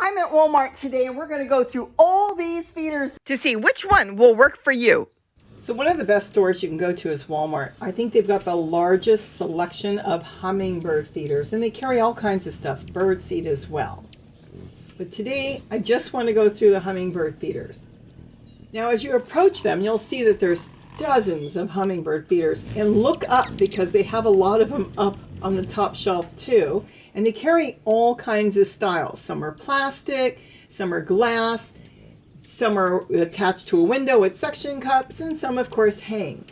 I'm at Walmart today and we're going to go through all these feeders to see which one will work for you. So one of the best stores you can go to is Walmart. I think they've got the largest selection of hummingbird feeders, and they carry all kinds of stuff, bird seed as well. But today I just want to go through the hummingbird feeders. Now as you approach them, you'll see that there's dozens of hummingbird feeders, and look up because they have a lot of them up on the top shelf too. And they carry all kinds of styles. Some are plastic, some are glass, some are attached to a window with suction cups, and some of course hang.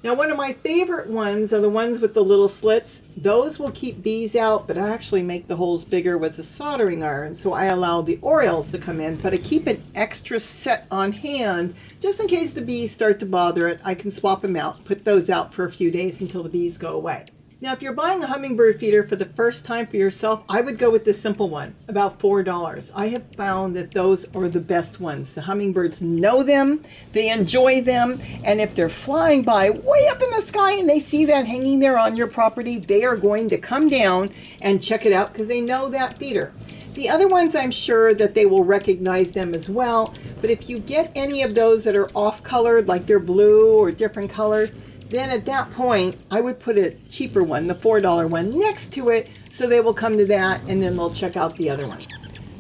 Now one of my favorite ones are the ones with the little slits. Those will keep bees out, but I actually make the holes bigger with a soldering iron, so I allow the Orioles to come in, but I keep an extra set on hand just in case the bees start to bother it. I can swap them out, put those out for a few days until the bees go away. Now, if you're buying a hummingbird feeder for the first time for yourself, I would go with the simple one, about $4. I have found that those are the best ones. The hummingbirds know them, they enjoy them, and if they're flying by way up in the sky and they see that hanging there on your property, they are going to come down and check it out because they know that feeder. The other ones, I'm sure that they will recognize them as well, but if you get any of those that are off-colored, like they're blue or different colors, then at that point, I would put a cheaper one, the $4 one, next to it, so they will come to that, and then they'll check out the other ones.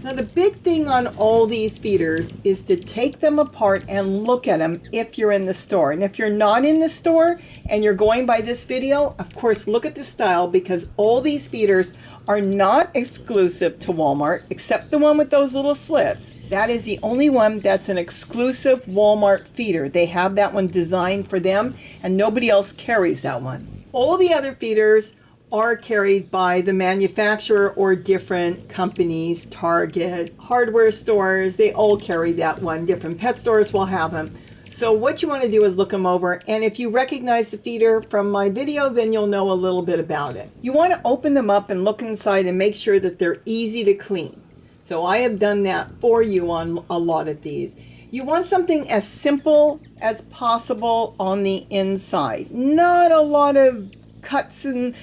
Now, the big thing on all these feeders is to take them apart and look at them if you're in the store. And if you're not in the store and you're going by this video, of course, look at the style, because all these feeders are not exclusive to Walmart, except the one with those little slits. That is the only one that's an exclusive Walmart feeder. They have that one designed for them, and nobody else carries that one. All the other feeders are carried by the manufacturer or different companies, Target, hardware stores, they all carry that one. Different pet stores will have them. So what you want to do is look them over, and if you recognize the feeder from my video, then you'll know a little bit about it. You want to open them up and look inside and make sure that they're easy to clean. So I have done that for you on a lot of these. You want something as simple as possible on the inside. Not a lot of cuts and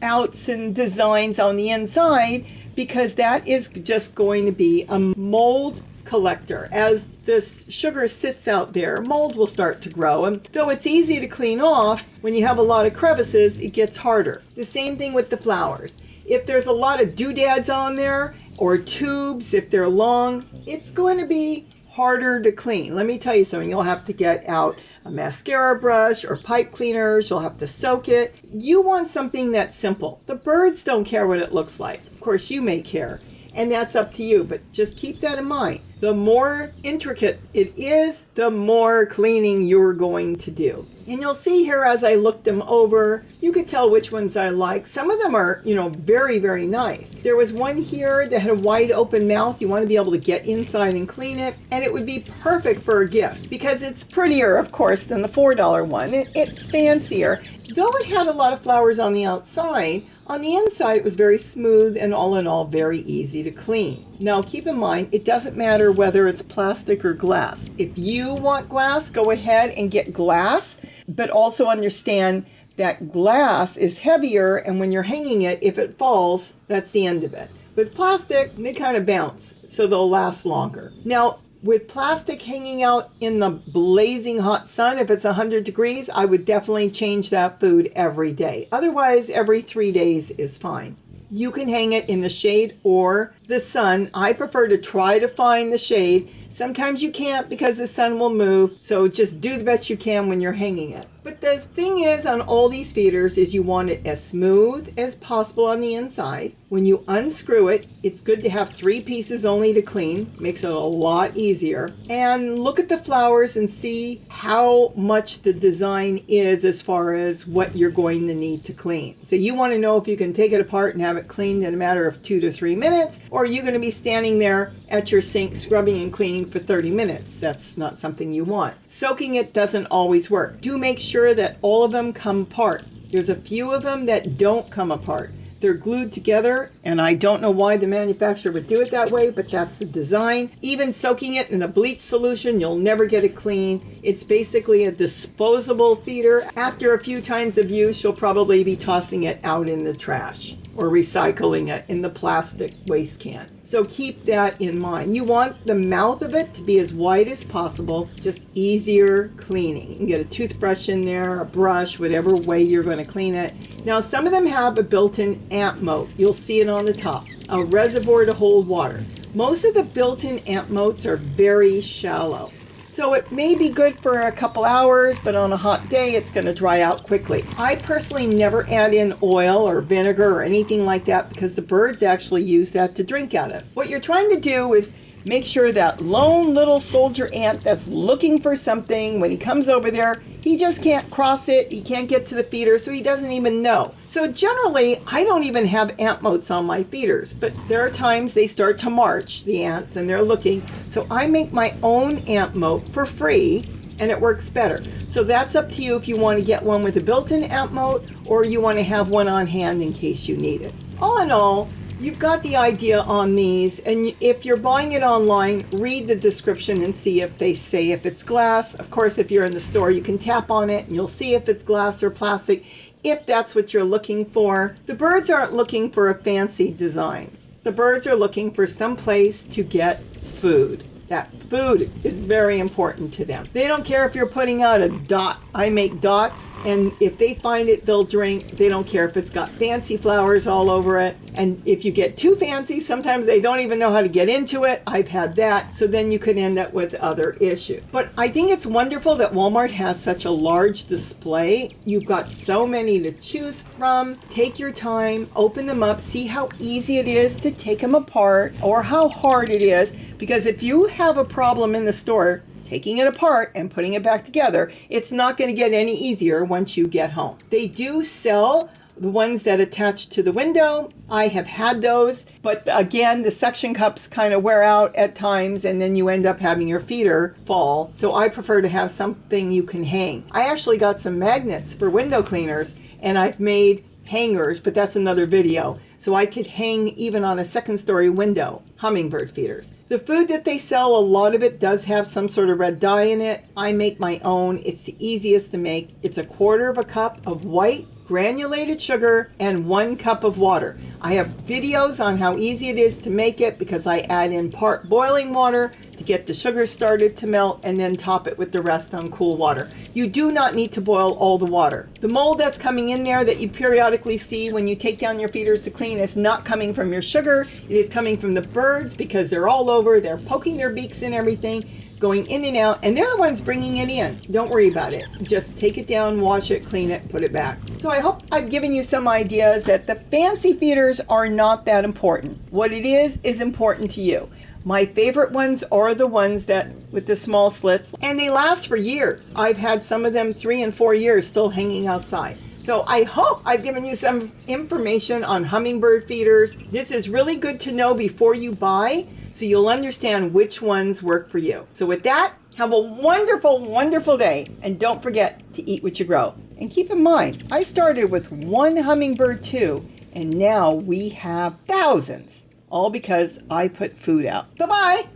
outs and designs on the inside, because that is just going to be a mold collector. As this sugar sits out there, mold will start to grow, and though it's easy to clean off, when you have a lot of crevices, it gets harder. The same thing with the flowers. If there's a lot of doodads on there, or tubes, if they're long, it's going to be harder to clean. Let me tell you something, you'll have to get out a mascara brush or pipe cleaners, you'll have to soak it. You want something that's simple. The birds don't care what it looks like. Of course, you may care, and that's up to you, but just keep that in mind. The more intricate it is, the more cleaning you're going to do. And you'll see here as I looked them over, you could tell which ones I like. Some of them are, very, very nice. There was one here that had a wide open mouth. You want to be able to get inside and clean it. And it would be perfect for a gift because it's prettier, of course, than the $4 one. It's fancier. Though it had a lot of flowers on the outside, on the inside it was very smooth and all in all very easy to clean. Now keep in mind, it doesn't matter whether it's plastic or glass. If you want glass, go ahead and get glass, but also understand that glass is heavier, and when you're hanging it, if it falls, that's the end of it. With plastic, they kind of bounce, so they'll last longer. Now, with plastic hanging out in the blazing hot sun, if it's 100 degrees, I would definitely change that food every day. Otherwise, every 3 days is fine. You can hang it in the shade or the sun. I prefer to try to find the shade. Sometimes you can't because the sun will move, so just do the best you can when you're hanging it. But the thing is on all these feeders is you want it as smooth as possible on the inside. When you unscrew it, it's good to have 3 pieces only to clean. Makes it a lot easier. And look at the flowers and see how much the design is as far as what you're going to need to clean. So you want to know if you can take it apart and have it cleaned in a matter of 2 to 3 minutes, or are you going to be standing there at your sink scrubbing and cleaning for 30 minutes. That's not something you want. Soaking it doesn't always work. Do make sure that all of them come apart. There's a few of them that don't come apart. They're glued together, and I don't know why the manufacturer would do it that way, but that's the design. Even soaking it in a bleach solution, you'll never get it clean. It's basically a disposable feeder. After a few times of use, you'll probably be tossing it out in the trash. or recycling it in the plastic waste can. So keep that in mind. You want the mouth of it to be as wide as possible, just easier cleaning. You can get a toothbrush in there, a brush, whatever way you're going to clean it. Now, some of them have a built-in amp moat. You'll see it on the top, a reservoir to hold water. Most of the built-in amp moats are very shallow. So it may be good for a couple hours, but on a hot day, it's going to dry out quickly. I personally never add in oil or vinegar or anything like that because the birds actually use that to drink out of. What you're trying to do is make sure that lone little soldier ant that's looking for something, when he comes over there, he just can't cross it. He can't get to the feeder, so he doesn't even know. So generally, I don't even have ant moats on my feeders, but there are times they start to march, the ants, and they're looking. So I make my own ant moat for free, and it works better. So that's up to you if you want to get one with a built-in ant moat or you want to have one on hand in case you need it. All in all, you've got the idea on these, and if you're buying it online, read the description and see if they say if it's glass. Of course, if you're in the store, you can tap on it and you'll see if it's glass or plastic, if that's what you're looking for. The birds aren't looking for a fancy design. The birds are looking for some place to get food. That food is very important to them. They don't care if you're putting out a dot. I make dots, and if they find it, they'll drink. They don't care if it's got fancy flowers all over it. And if you get too fancy, sometimes they don't even know how to get into it. I've had that. So then you could end up with other issues. But I think it's wonderful that Walmart has such a large display. You've got so many to choose from. Take your time, open them up, see how easy it is to take them apart or how hard it is. Because if you have a problem in the store, taking it apart and putting it back together, it's not going to get any easier once you get home. They do sell the ones that attach to the window. I have had those, but again, the suction cups kind of wear out at times and then you end up having your feeder fall. So I prefer to have something you can hang. I actually got some magnets for window cleaners and I've made hangers, but that's another video. So I could hang even on a second story window, hummingbird feeders. The food that they sell, a lot of it does have some sort of red dye in it. I make my own. It's the easiest to make. It's 1/4 cup of white granulated sugar and 1 cup of water. I have videos on how easy it is to make it because I add in part boiling water to get the sugar started to melt and then top it with the rest on cool water. You do not need to boil all the water. The mold that's coming in there that you periodically see when you take down your feeders to clean is not coming from your sugar. It is coming from the birds because they're all over. They're poking their beaks and everything, going in and out, and they're the ones bringing it in. Don't worry about it. Just take it down, wash it, clean it, put it back. So I hope I've given you some ideas that the fancy feeders are not that important. What it is important to you. My favorite ones are the ones that with the small slits, and they last for years. I've had some of them 3 and 4 years still hanging outside. So I hope I've given you some information on hummingbird feeders. This is really good to know before you buy, so you'll understand which ones work for you. So with that, have a wonderful, wonderful day. And don't forget to eat what you grow. And keep in mind, I started with 1 hummingbird too, and now we have thousands. All because I put food out. Bye-bye.